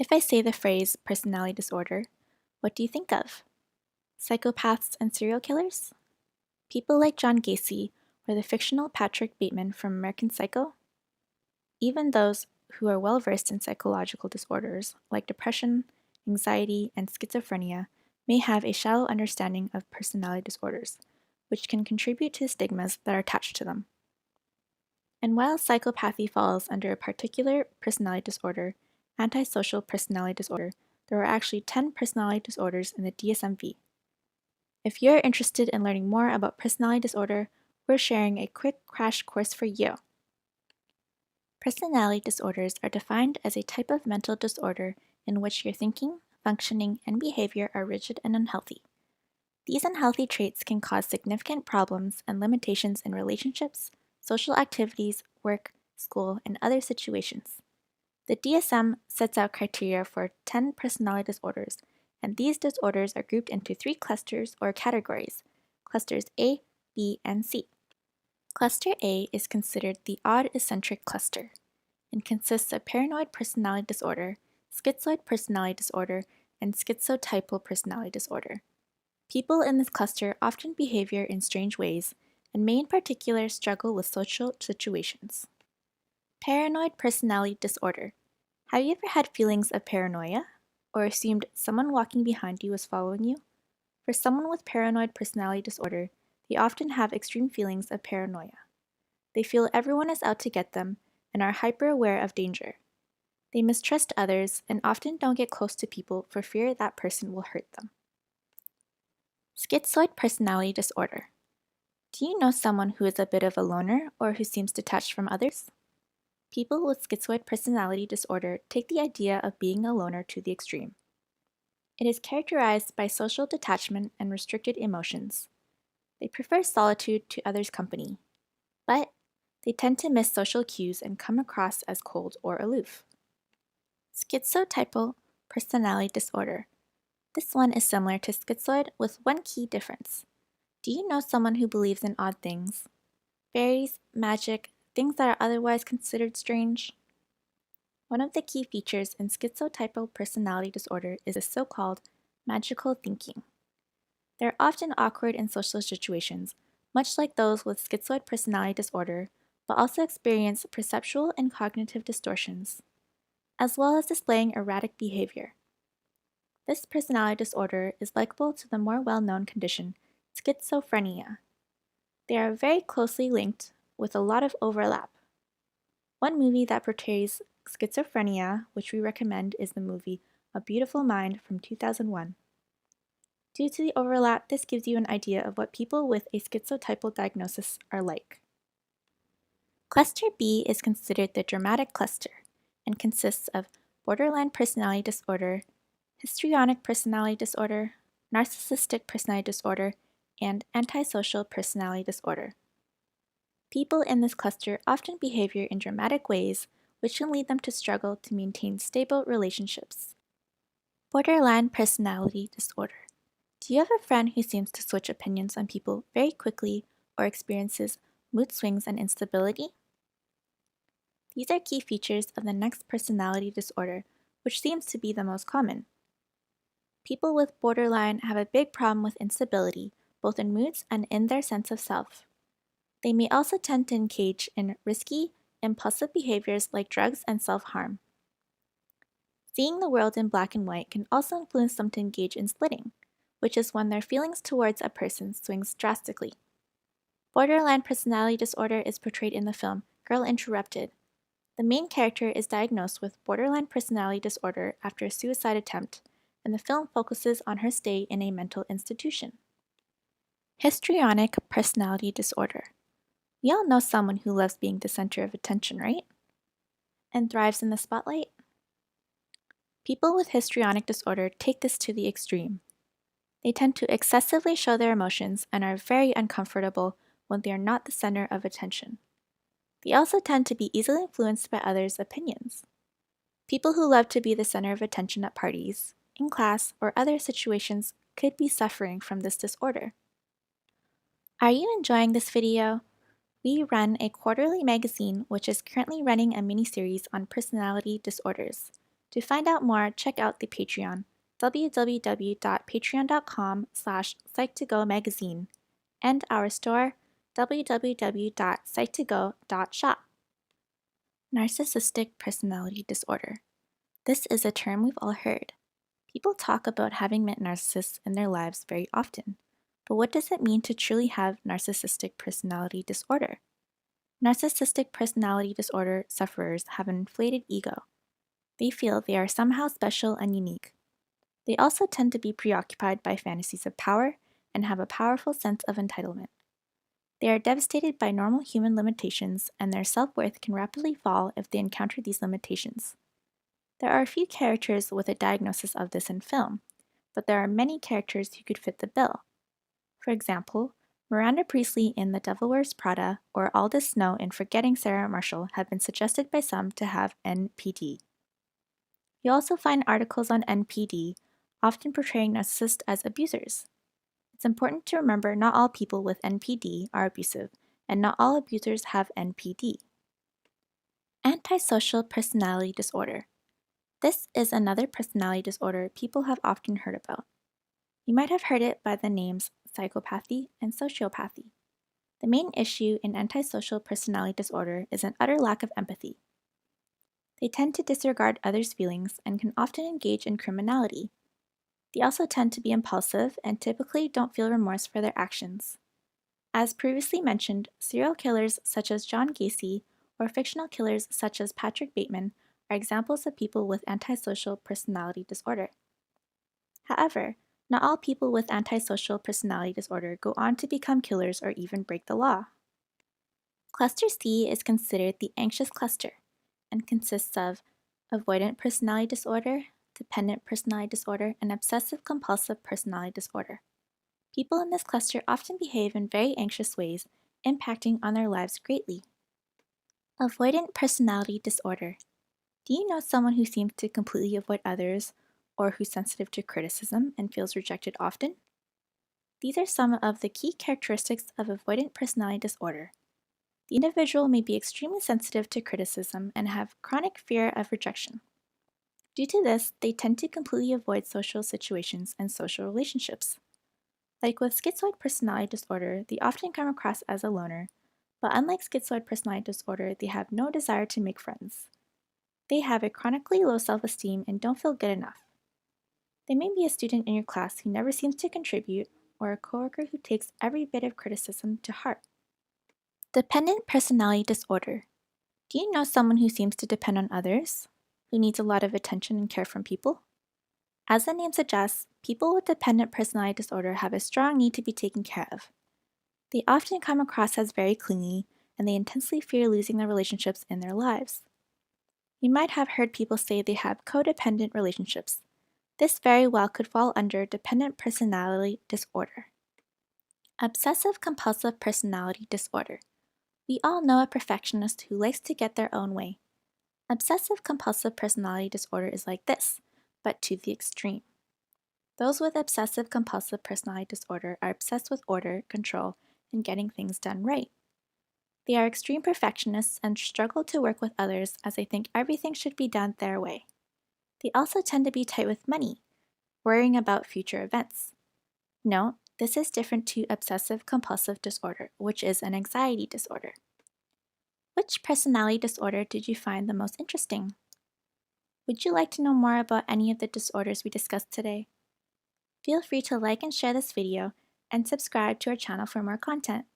If I say the phrase personality disorder, what do you think of? Psychopaths and serial killers? People like John Gacy or the fictional Patrick Bateman from American Psycho? Even those who are well versed in psychological disorders like depression, anxiety, and schizophrenia may have a shallow understanding of personality disorders, which can contribute to stigmas that are attached to them. And while psychopathy falls under a particular personality disorder, antisocial personality disorder, there are actually 10 personality disorders in the DSM-V. If you're interested in learning more about personality disorder, we're sharing a quick crash course for you. Personality disorders are defined as a type of mental disorder in which your thinking, functioning, and behavior are rigid and unhealthy. These unhealthy traits can cause significant problems and limitations in relationships, social activities, work, school, and other situations. The DSM sets out criteria for 10 personality disorders, and these disorders are grouped into 3 clusters or categories, clusters A, B, and C. Cluster A is considered the odd eccentric cluster and consists of paranoid personality disorder, schizoid personality disorder, and schizotypal personality disorder. People in this cluster often behave in strange ways and may in particular struggle with social situations. Paranoid personality disorder. Have you ever had feelings of paranoia or assumed someone walking behind you was following you? For someone with paranoid personality disorder, they often have extreme feelings of paranoia. They feel everyone is out to get them and are hyper-aware of danger. They mistrust others and often don't get close to people for fear that person will hurt them. Schizoid personality disorder. Do you know someone who is a bit of a loner or who seems detached from others? People with schizoid personality disorder take the idea of being a loner to the extreme. It is characterized by social detachment and restricted emotions. They prefer solitude to others' company, but they tend to miss social cues and come across as cold or aloof. Schizotypal personality disorder. This one is similar to schizoid with one key difference. Do you know someone who believes in odd things? Fairies, magic, things that are otherwise considered strange? One of the key features in schizotypal personality disorder is the so-called magical thinking. They're often awkward in social situations, much like those with schizoid personality disorder, but also experience perceptual and cognitive distortions, as well as displaying erratic behavior. This personality disorder is likable to the more well-known condition, schizophrenia. They are very closely linked, with a lot of overlap. One movie that portrays schizophrenia, which we recommend, is the movie A Beautiful Mind from 2001. Due to the overlap, this gives you an idea of what people with a schizotypal diagnosis are like. Cluster B is considered the dramatic cluster and consists of borderline personality disorder, histrionic personality disorder, narcissistic personality disorder, and antisocial personality disorder. People in this cluster often behave in dramatic ways, which can lead them to struggle to maintain stable relationships. Borderline personality disorder. Do you have a friend who seems to switch opinions on people very quickly or experiences mood swings and instability? These are key features of the next personality disorder, which seems to be the most common. People with borderline have a big problem with instability, both in moods and in their sense of self. They may also tend to engage in risky, impulsive behaviors like drugs and self-harm. Seeing the world in black and white can also influence them to engage in splitting, which is when their feelings towards a person swings drastically. Borderline personality disorder is portrayed in the film Girl Interrupted. The main character is diagnosed with borderline personality disorder after a suicide attempt, and the film focuses on her stay in a mental institution. Histrionic personality disorder. We all know someone who loves being the center of attention, right? And thrives in the spotlight? People with histrionic disorder take this to the extreme. They tend to excessively show their emotions and are very uncomfortable when they are not the center of attention. They also tend to be easily influenced by others' opinions. People who love to be the center of attention at parties, in class, or other situations could be suffering from this disorder. Are you enjoying this video? We run a quarterly magazine which is currently running a mini-series on personality disorders. To find out more, check out the Patreon, www.patreon.com/psych2go magazine, and our store, www.psych2go.shop. Narcissistic personality disorder. This is a term we've all heard. People talk about having met narcissists in their lives very often, but what does it mean to truly have narcissistic personality disorder? Narcissistic personality disorder sufferers have an inflated ego. They feel they are somehow special and unique. They also tend to be preoccupied by fantasies of power and have a powerful sense of entitlement. They are devastated by normal human limitations, and their self-worth can rapidly fall if they encounter these limitations. There are a few characters with a diagnosis of this in film, but there are many characters who could fit the bill. For example, Miranda Priestley in The Devil Wears Prada or Aldous Snow in Forgetting Sarah Marshall have been suggested by some to have NPD. You'll also find articles on NPD, often portraying narcissists as abusers. It's important to remember not all people with NPD are abusive, and not all abusers have NPD. Antisocial personality disorder. This is another personality disorder people have often heard about. You might have heard it by the names psychopathy and sociopathy. The main issue in antisocial personality disorder is an utter lack of empathy. They tend to disregard others' feelings and can often engage in criminality. They also tend to be impulsive and typically don't feel remorse for their actions. As previously mentioned, serial killers such as John Gacy or fictional killers such as Patrick Bateman are examples of people with antisocial personality disorder. However, not all people with antisocial personality disorder go on to become killers or even break the law. Cluster C is considered the anxious cluster and consists of avoidant personality disorder, dependent personality disorder, and obsessive-compulsive personality disorder. People in this cluster often behave in very anxious ways, impacting on their lives greatly. Avoidant personality disorder. Do you know someone who seems to completely avoid others, or who's sensitive to criticism and feels rejected often? These are some of the key characteristics of avoidant personality disorder. The individual may be extremely sensitive to criticism and have chronic fear of rejection. Due to this, they tend to completely avoid social situations and social relationships. Like with schizoid personality disorder, they often come across as a loner, but unlike schizoid personality disorder, they have no desire to make friends. They have a chronically low self-esteem and don't feel good enough. They may be a student in your class who never seems to contribute, or a coworker who takes every bit of criticism to heart. Dependent personality disorder. Do you know someone who seems to depend on others, who needs a lot of attention and care from people? As the name suggests, people with dependent personality disorder have a strong need to be taken care of. They often come across as very clingy, and they intensely fear losing the relationships in their lives. You might have heard people say they have codependent relationships. This very well could fall under dependent personality disorder. Obsessive-compulsive personality disorder. We all know a perfectionist who likes to get their own way. Obsessive-compulsive personality disorder is like this, but to the extreme. Those with obsessive-compulsive personality disorder are obsessed with order, control, and getting things done right. They are extreme perfectionists and struggle to work with others as they think everything should be done their way. They also tend to be tight with money, worrying about future events. Note, this is different to obsessive-compulsive disorder, which is an anxiety disorder. Which personality disorder did you find the most interesting? Would you like to know more about any of the disorders we discussed today? Feel free to like and share this video and subscribe to our channel for more content.